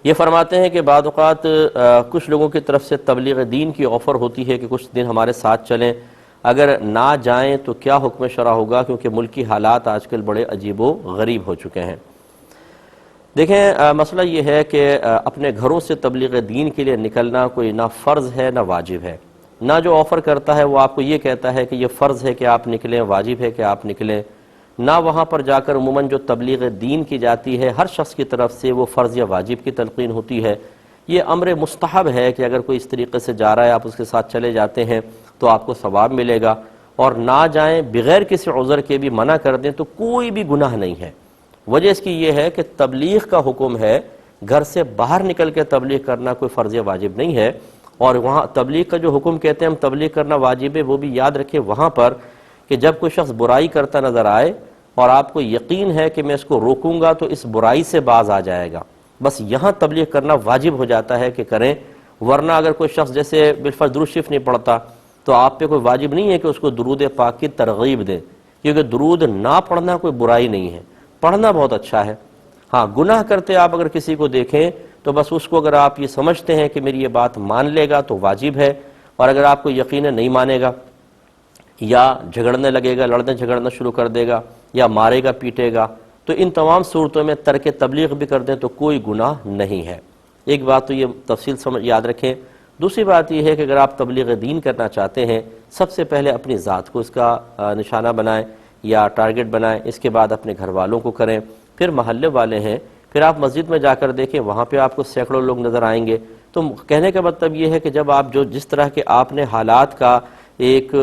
یہ فرماتے ہیں کہ بعض اوقات کچھ لوگوں کی طرف سے تبلیغ دین کی آفر ہوتی ہے کہ کچھ دن ہمارے ساتھ چلیں، اگر نہ جائیں تو کیا حکم شرع ہوگا، کیونکہ ملکی حالات آج کل بڑے عجیب و غریب ہو چکے ہیں۔ دیکھیں مسئلہ یہ ہے کہ اپنے گھروں سے تبلیغ دین کے لیے نکلنا کوئی نہ فرض ہے نہ واجب ہے۔ نہ جو آفر کرتا ہے وہ آپ کو یہ کہتا ہے کہ یہ فرض ہے کہ آپ نکلیں، واجب ہے کہ آپ نکلیں، نہ وہاں پر جا کر عموماً جو تبلیغ دین کی جاتی ہے ہر شخص کی طرف سے وہ فرض یا واجب کی تلقین ہوتی ہے۔ یہ امر مستحب ہے کہ اگر کوئی اس طریقے سے جا رہا ہے آپ اس کے ساتھ چلے جاتے ہیں تو آپ کو ثواب ملے گا، اور نہ جائیں بغیر کسی عذر کے بھی منع کر دیں تو کوئی بھی گناہ نہیں ہے۔ وجہ اس کی یہ ہے کہ تبلیغ کا حکم ہے، گھر سے باہر نکل کے تبلیغ کرنا کوئی فرض یا واجب نہیں ہے، اور وہاں تبلیغ کا جو حکم کہتے ہیں ہم تبلیغ کرنا واجب ہے، وہ بھی یاد رکھیں وہاں پر کہ جب کوئی شخص برائی کرتا نظر آئے اور آپ کو یقین ہے کہ میں اس کو روکوں گا تو اس برائی سے باز آ جائے گا، بس یہاں تبلیغ کرنا واجب ہو جاتا ہے کہ کریں۔ ورنہ اگر کوئی شخص جیسے بالفرض درود شریف نہیں پڑھتا تو آپ پہ کوئی واجب نہیں ہے کہ اس کو درود پاک کی ترغیب دیں، کیونکہ درود نہ پڑھنا کوئی برائی نہیں ہے، پڑھنا بہت اچھا ہے۔ ہاں گناہ کرتے آپ اگر کسی کو دیکھیں تو بس اس کو اگر آپ یہ سمجھتے ہیں کہ میری یہ بات مان لے گا تو واجب ہے، اور اگر آپ کو یقین نہیں مانے گا یا جھگڑنے لگے گا، لڑنے جھگڑنا شروع کر دے گا یا مارے گا پیٹے گا، تو ان تمام صورتوں میں ترک تبلیغ بھی کر دیں تو کوئی گناہ نہیں ہے۔ ایک بات تو یہ تفصیل یاد رکھیں۔ دوسری بات یہ ہے کہ اگر آپ تبلیغ دین کرنا چاہتے ہیں سب سے پہلے اپنی ذات کو اس کا نشانہ بنائیں یا ٹارگٹ بنائیں، اس کے بعد اپنے گھر والوں کو کریں، پھر محلے والے ہیں، پھر آپ مسجد میں جا کر دیکھیں وہاں پہ آپ کو سینکڑوں لوگ نظر آئیں گے۔ تو کہنے کا مطلب یہ ہے کہ جب آپ جس طرح کے آپ نے حالات کا ایک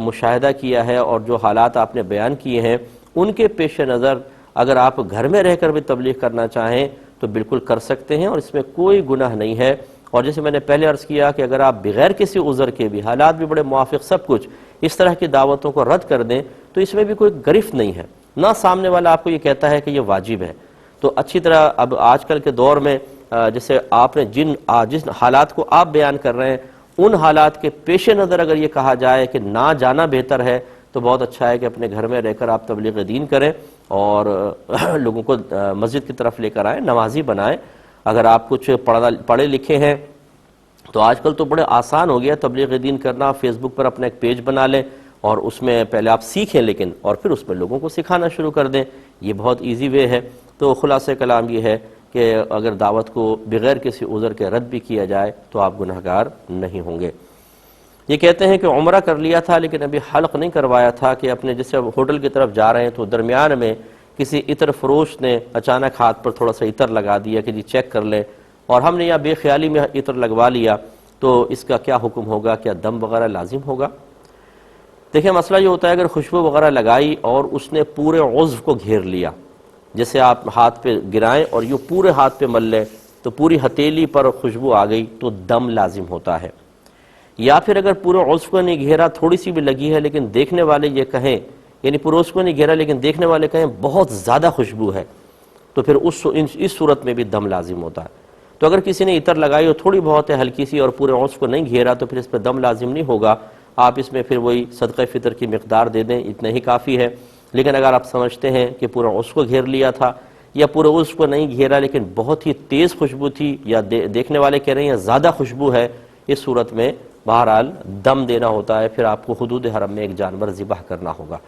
مشاہدہ کیا ہے اور جو حالات آپ نے بیان کیے ہیں ان کے پیش نظر اگر آپ گھر میں رہ کر بھی تبلیغ کرنا چاہیں تو بالکل کر سکتے ہیں، اور اس میں کوئی گناہ نہیں ہے۔ اور جیسے میں نے پہلے عرض کیا کہ اگر آپ بغیر کسی عذر کے بھی، حالات بھی بڑے موافق سب کچھ، اس طرح کی دعوتوں کو رد کر دیں تو اس میں بھی کوئی گرفت نہیں ہے، نہ سامنے والا آپ کو یہ کہتا ہے کہ یہ واجب ہے۔ تو اچھی طرح اب آج کل کے دور میں جیسے آپ نے جن حالات کو آپ بیان کر رہے ہیں ان حالات کے پیش نظر اگر یہ کہا جائے کہ نہ جانا بہتر ہے تو بہت اچھا ہے کہ اپنے گھر میں رہ کر آپ تبلیغ دین کریں اور لوگوں کو مسجد کی طرف لے کر آئیں، نمازی بنائیں۔ اگر آپ کچھ پڑھے لکھے ہیں تو آج کل تو بڑے آسان ہو گیا تبلیغ دین کرنا، فیس بک پر اپنا ایک پیج بنا لیں اور اس میں پہلے آپ سیکھیں لیکن، اور پھر اس میں لوگوں کو سکھانا شروع کر دیں، یہ بہت ایزی وے ہے۔ تو خلاصہ کلام یہ ہے کہ اگر دعوت کو بغیر کسی عذر کے رد بھی کیا جائے تو آپ گنہگار نہیں ہوں گے۔ یہ کہتے ہیں کہ عمرہ کر لیا تھا لیکن ابھی حلق نہیں کروایا تھا، کہ اپنے جیسے ہوٹل کی طرف جا رہے ہیں تو درمیان میں کسی عطر فروش نے اچانک ہاتھ پر تھوڑا سا عطر لگا دیا کہ جی چیک کر لیں، اور ہم نے یا بے خیالی میں عطر لگوا لیا، تو اس کا کیا حکم ہوگا؟ کیا دم وغیرہ لازم ہوگا؟ دیکھیں مسئلہ یہ ہوتا ہے اگر خوشبو وغیرہ لگائی اور اس نے پورے عضو کو گھیر لیا، جیسے آپ ہاتھ پہ گرائیں اور یوں پورے ہاتھ پہ مل لیں تو پوری ہتھیلی پر خوشبو آ گئی تو دم لازم ہوتا ہے۔ یا پھر اگر پورے عضو کو نہیں گھیرا، تھوڑی سی بھی لگی ہے لیکن دیکھنے والے یہ کہیں، یعنی پورے عضو کو نہیں گھیرا لیکن دیکھنے والے کہیں بہت زیادہ خوشبو ہے، تو پھر اس صورت میں بھی دم لازم ہوتا ہے۔ تو اگر کسی نے عطر لگائی اور تھوڑی بہت ہے ہلکی سی اور پورے عضو کو نہیں گھیرا تو پھر اس پہ دم لازم نہیں ہوگا، آپ اس میں پھر وہی صدقہ فطر کی مقدار دے دیں، اتنا ہی کافی ہے۔ لیکن اگر آپ سمجھتے ہیں کہ پورا عضو کو گھیر لیا تھا یا پورے عضو کو نہیں گھیرا لیکن بہت ہی تیز خوشبو تھی یا دیکھنے والے کہہ رہے ہیں زیادہ خوشبو ہے، اس صورت میں بہرحال دم دینا ہوتا ہے، پھر آپ کو حدود حرم میں ایک جانور ذبح کرنا ہوگا۔